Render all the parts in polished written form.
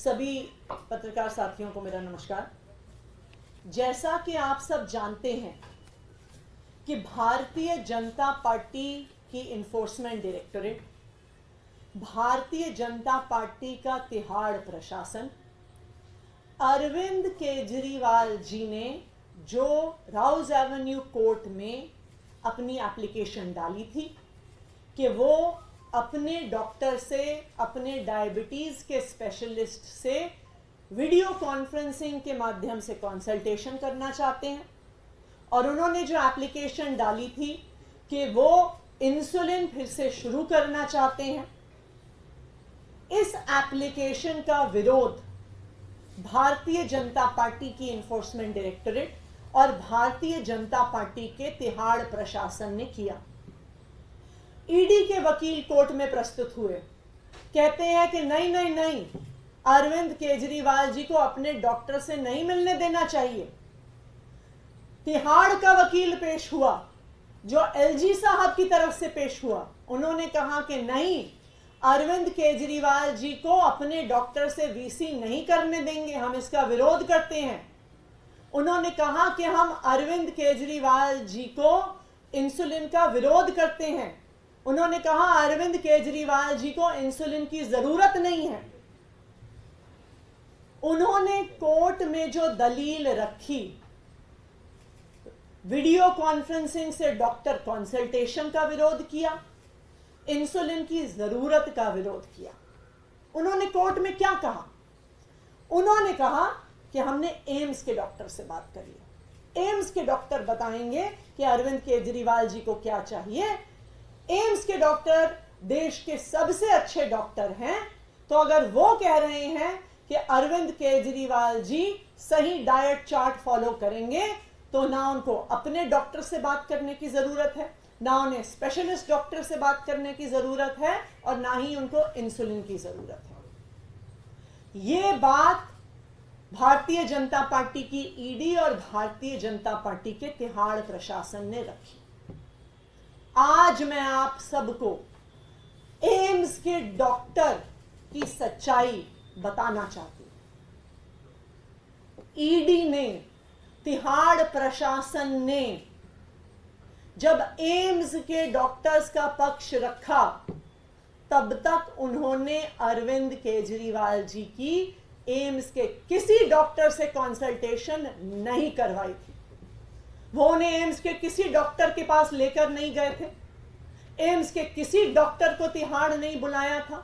सभी पत्रकार साथियों को मेरा नमस्कार। जैसा कि आप सब जानते हैं कि भारतीय जनता पार्टी की enforcement directorate, Bharatiya Janata party का तिहाड़ प्रशासन अरविंद केजरीवाल जी ने जो राउज एवेन्यू कोर्ट में अपनी एप्लीकेशन डाली थी कि वो अपने डॉक्टर से, अपने डायबिटीज के स्पेशलिस्ट से वीडियो कॉन्फ्रेंसिंग के माध्यम से कंसल्टेशन करना चाहते हैं, और उन्होंने जो एप्लीकेशन डाली थी कि वो इंसुलिन फिर से शुरू करना चाहते हैं, इस एप्लीकेशन का विरोध भारतीय जनता पार्टी की इन्फोर्समेंट डायरेक्टोरेट और भारतीय जनता पार्टी के तिहाड़ प्रशासन ने किया। ईडी के वकील कोर्ट में प्रस्तुत हुए, कहते हैं कि नहीं, अरविंद केजरीवाल जी को अपने डॉक्टर से नहीं मिलने देना चाहिए। तिहाड़ का वकील पेश हुआ जो एलजी साहब की तरफ से पेश हुआ, उन्होंने कहा कि नहीं, अरविंद केजरीवाल जी को अपने डॉक्टर से वीसी नहीं करने देंगे, हम इसका विरोध करते हैं। उन्होंने कहा कि हम अरविंद केजरीवाल जी को इंसुलिन का विरोध करते हैं। उन्होंने कहा अरविंद केजरीवाल जी को इंसुलिन की जरूरत नहीं है। उन्होंने कोर्ट में जो दलील रखी, वीडियो कॉन्फ्रेंसिंग से डॉक्टर कंसल्टेशन का विरोध किया, इंसुलिन की जरूरत का विरोध किया। उन्होंने कोर्ट में क्या कहा? उन्होंने कहा कि हमने एम्स के डॉक्टर से बात करी है, एम्स के डॉक्टर बताएंगे कि अरविंद केजरीवाल जी को क्या चाहिए। एम्स के डॉक्टर देश के सबसे अच्छे डॉक्टर हैं, तो अगर वो कह रहे हैं कि अरविंद केजरीवाल जी सही डाइट चार्ट फॉलो करेंगे, तो ना उनको अपने डॉक्टर से बात करने की जरूरत है, ना उन्हें स्पेशलिस्ट डॉक्टर से बात करने की जरूरत है, और ना ही उनको इंसुलिन की जरूरत है। ये बात भारतीय जनता पार्टी की ईडी और भारतीय जनता पार्टी के तिहाड़ प्रशासन ने रखी। आज मैं आप सबको एम्स के डॉक्टर की सच्चाई बताना चाहती हूं। ईडी ने, तिहाड़ प्रशासन ने जब एम्स के डॉक्टर्स का पक्ष रखा, तब तक उन्होंने अरविंद केजरीवाल जी की एम्स के किसी डॉक्टर से कंसल्टेशन नहीं करवाई थी। वो उन्हें एम्स के किसी डॉक्टर के पास लेकर नहीं गए थे, एम्स के किसी डॉक्टर को तिहाड़ नहीं बुलाया था,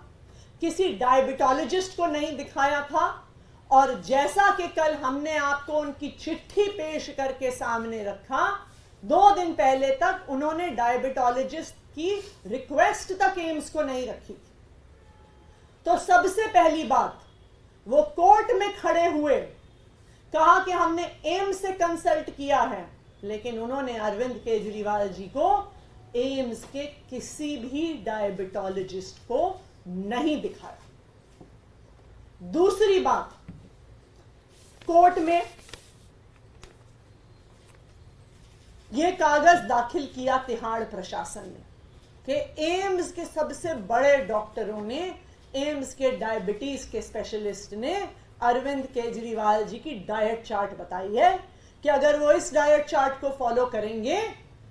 किसी डायबिटोलॉजिस्ट को नहीं दिखाया था, और जैसा कि कल हमने आपको उनकी चिट्ठी पेश करके सामने रखा, 2 दिन पहले तक उन्होंने डायबिटोलॉजिस्ट की रिक्वेस्ट तक एम्स को नहीं रखी थी। तो सबसे पहली बात, वो कोर्ट में खड़े हुए कहा कि हमने एम्स से कंसल्ट किया है, लेकिन उन्होंने अरविंद केजरीवाल जी को एम्स के किसी भी डायबिटोलॉजिस्ट को नहीं दिखाया। दूसरी बात, कोर्ट में यह कागज दाखिल किया तिहाड़ प्रशासन ने कि एम्स के सबसे बड़े डॉक्टरों ने, एम्स के डायबिटीज के स्पेशलिस्ट ने अरविंद केजरीवाल जी की डाइट चार्ट बताई है कि अगर वो इस डाइट चार्ट को फॉलो करेंगे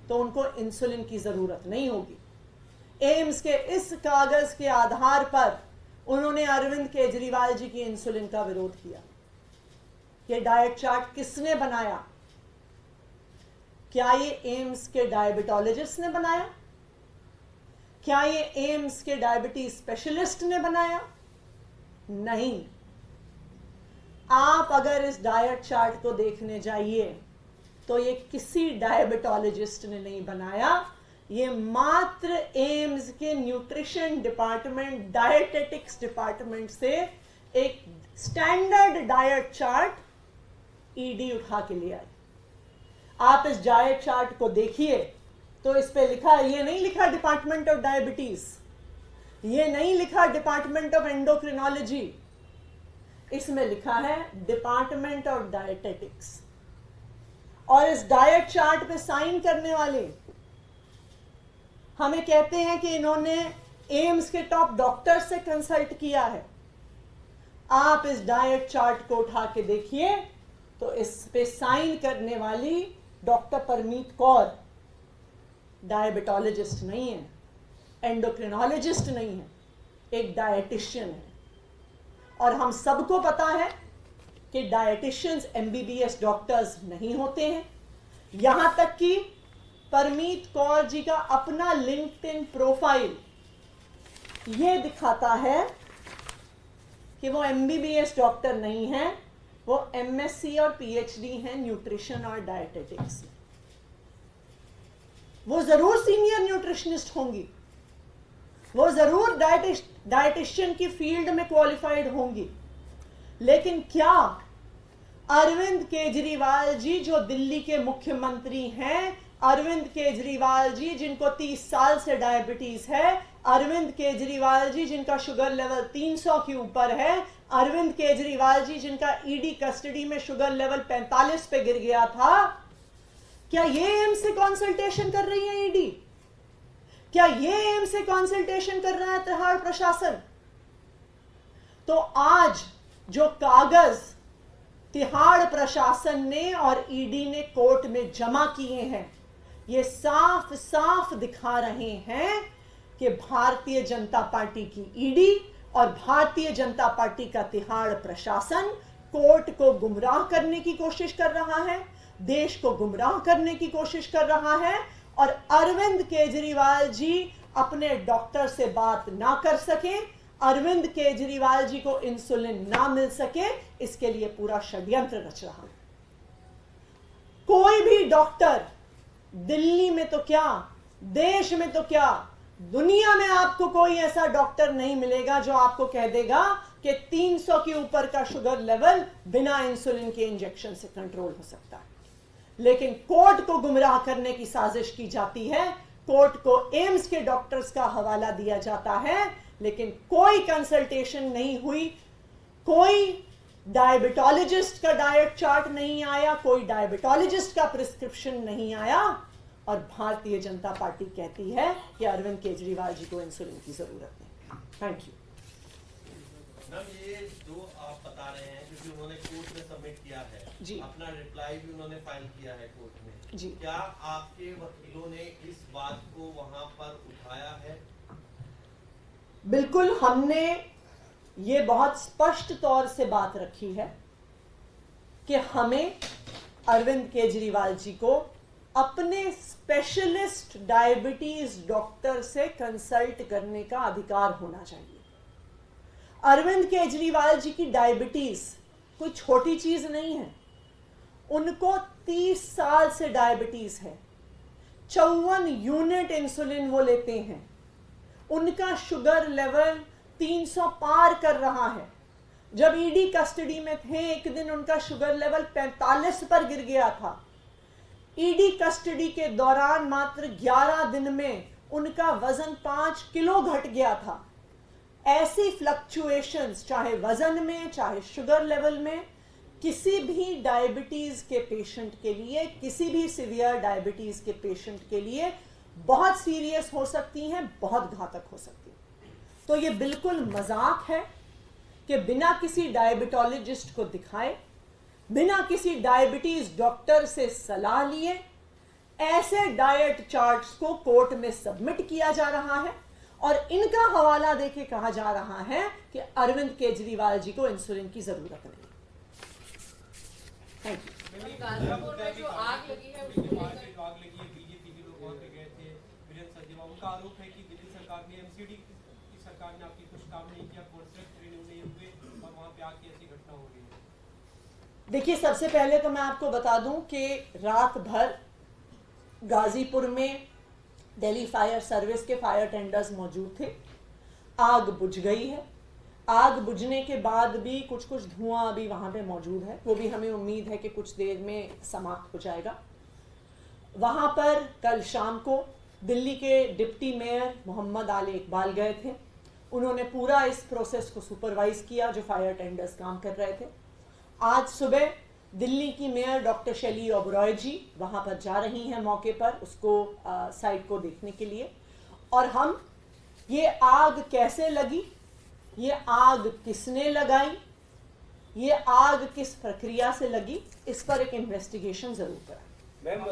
तो उनको इंसुलिन की जरूरत नहीं होगी। एम्स के इस कागज के आधार पर उन्होंने अरविंद केजरीवाल जी की इंसुलिन का विरोध किया। ये डाइट चार्ट किसने बनाया? क्या ये एम्स के डायबिटोलॉजिस्ट ने बनाया? क्या ये एम्स के डायबिटीज स्पेशलिस्ट ने बनाया? नहीं। आप अगर इस डाइट चार्ट को देखने जाइए तो ये किसी डायबिटोलॉजिस्ट ने नहीं बनाया, ये मात्र एम्स के न्यूट्रिशन डिपार्टमेंट, डायटेटिक्स डिपार्टमेंट से एक स्टैंडर्ड डाइट चार्ट ईडी उठा के ले आई। आप इस डाइट चार्ट को देखिए तो इस पे लिखा है, ये नहीं लिखा डिपार्टमेंट ऑफ डायबिटीज, ये नहीं लिखा डिपार्टमेंट ऑफ एंडोक्रिनोलॉजी, इसमें लिखा है डिपार्टमेंट ऑफ डायटेटिक्स। और इस डाइट चार्ट पे साइन करने वाले हमें कहते हैं कि इन्होंने एम्स के टॉप डॉक्टर से कंसल्ट किया है। आप इस डाइट चार्ट को उठा के देखिए तो इस पे साइन करने वाली डॉक्टर परमीत कौर डायबिटोलॉजिस्ट नहीं है, एंडोक्रिनोलॉजिस्ट नहीं है, एक डायटिशियन है। और हम सबको पता है कि डायटिशियंस एमबीबीएस डॉक्टर्स नहीं होते हैं। यहां तक कि परमीत कौर जी का अपना लिंक्डइन प्रोफाइल ये दिखाता है कि वो एमबीबीएस डॉक्टर नहीं है, वो एमएससी और पीएचडी है न्यूट्रिशन और डायटेटिक्स में। वो जरूर सीनियर न्यूट्रिशनिस्ट होंगी, वो जरूर डायटिशियन की फील्ड में क्वालिफाइड होंगी, लेकिन क्या अरविंद केजरीवाल जी जो दिल्ली के मुख्यमंत्री हैं, अरविंद केजरीवाल जी जिनको 30 साल से डायबिटीज है, अरविंद केजरीवाल जी जिनका शुगर लेवल 300 के ऊपर है, अरविंद केजरीवाल जी जिनका ईडी कस्टडी में शुगर लेवल 45 पे गिर गया था, क्या ये एम्स से कंसल्टेशन कर रही है ईडी? क्या ये एम्स से कंसल्टेशन कर रहा है तिहाड़ प्रशासन? तो आज जो कागज तिहाड़ प्रशासन ने और ईडी ने कोर्ट में जमा किए हैं, ये साफ साफ दिखा रहे हैं कि भारतीय जनता पार्टी की ईडी और भारतीय जनता पार्टी का तिहाड़ प्रशासन कोर्ट को गुमराह करने की कोशिश कर रहा है, देश को गुमराह करने की कोशिश कर रहा है, और अरविंद केजरीवाल जी अपने डॉक्टर से बात ना कर सके, अरविंद केजरीवाल जी को इंसुलिन ना मिल सके, इसके लिए पूरा षड्यंत्र रच रहा है। कोई भी डॉक्टर दिल्ली में तो क्या, देश में तो क्या, दुनिया में आपको कोई ऐसा डॉक्टर नहीं मिलेगा जो आपको कह देगा कि 300 के ऊपर का शुगर लेवल बिना इंसुलिन के इंजेक्शन से कंट्रोल हो सकता है। लेकिन कोर्ट को गुमराह करने की साजिश की जाती है, कोर्ट को एम्स के डॉक्टर्स का हवाला दिया जाता है, लेकिन कोई कंसल्टेशन नहीं हुई, कोई डायबिटोलॉजिस्ट का डाइट चार्ट नहीं आया, कोई डायबिटोलॉजिस्ट का प्रिस्क्रिप्शन नहीं आया, और भारतीय जनता पार्टी कहती है कि अरविंद केजरीवाल जी को इंसुलिन की जरूरत नहीं। Thank you. मैम, ये जो आप बता रहे हैं, क्योंकि उन्होंने कोर्ट में सबमिट किया है जी, अपना रिप्लाई भी उन्होंने फाइल किया है कोर्ट में जी, क्या आपके वकीलों ने इस बात को वहां पर उठाया है? बिल्कुल, हमने ये बहुत स्पष्ट तौर से बात रखी है कि हमें अरविंद केजरीवाल जी को अपने स्पेशलिस्ट डायबिटीज डॉक्टर से कंसल्ट करने का अधिकार होना चाहिए। अरविंद केजरीवाल जी की डायबिटीज कोई छोटी चीज नहीं है, उनको 30 साल से डायबिटीज है, 54 यूनिट इंसुलिन वो लेते हैं, उनका शुगर लेवल 300 पार कर रहा है। जब ईडी कस्टडी में थे, एक दिन उनका शुगर लेवल 45 पर गिर गया था। ईडी कस्टडी के दौरान मात्र 11 दिन में उनका वजन 5 किलो घट गया था। ऐसी फ्लक्चुएशंस चाहे वजन में, चाहे शुगर लेवल में, किसी भी डायबिटीज के पेशेंट के लिए, किसी भी सीवियर डायबिटीज के पेशेंट के लिए बहुत सीरियस हो सकती हैं, बहुत घातक हो सकती हैं। तो ये बिल्कुल मजाक है कि बिना किसी डायबिटोलॉजिस्ट को दिखाए, बिना किसी डायबिटीज डॉक्टर से सलाह लिए ऐसे डाइट चार्ट्स को कोर्ट में सबमिट किया जा रहा है और इनका हवाला देके कहा जा रहा है कि अरविंद केजरीवाल जी को इंसुलिन की जरूरत नहीं। Thank you. गाजीपुर में जो आग लगी है उसको लेकर आग लगी है, बीजेपी के लोग वहां पे गए थे, वीरेंद्र सचदेवा, उनका आरोप है कि दिल्ली सरकार ने, एमसीडी की सरकार ने आपकी कुछ काम नहीं किया, कॉन्ट्रैक्ट रिन्यू नहीं हुए और वहां पे आके ऐसी घटना हो गई है। देखिए, सबसे पहले तो मैं आपको बता दूं कि रात भर गाजीपुर में दिल्ली फायर सर्विस के फायर टेंडर्स मौजूद थे। आग बुझ गई है। आग बुझने के बाद भी कुछ कुछ धुआं अभी वहाँ पे मौजूद है, वो भी हमें उम्मीद है कि कुछ देर में समाप्त हो जाएगा। वहाँ पर कल शाम को दिल्ली के डिप्टी मेयर मोहम्मद आले इकबाल गए थे। उन्होंने पूरा इस प्रोसेस को सुपरवाइज किया जो फायर टेंडर्स काम कर रहे थे। आज सुबह दिल्ली की मेयर डॉक्टर शैली ओबरॉय जी वहाँ पर जा रही हैं मौके पर, उसको साइट को देखने के लिए। और हम ये आग कैसे लगी, ये आग किसने लगाई, ये आग किस प्रक्रिया से लगी, इस पर एक इन्वेस्टिगेशन जरूर करें। मैम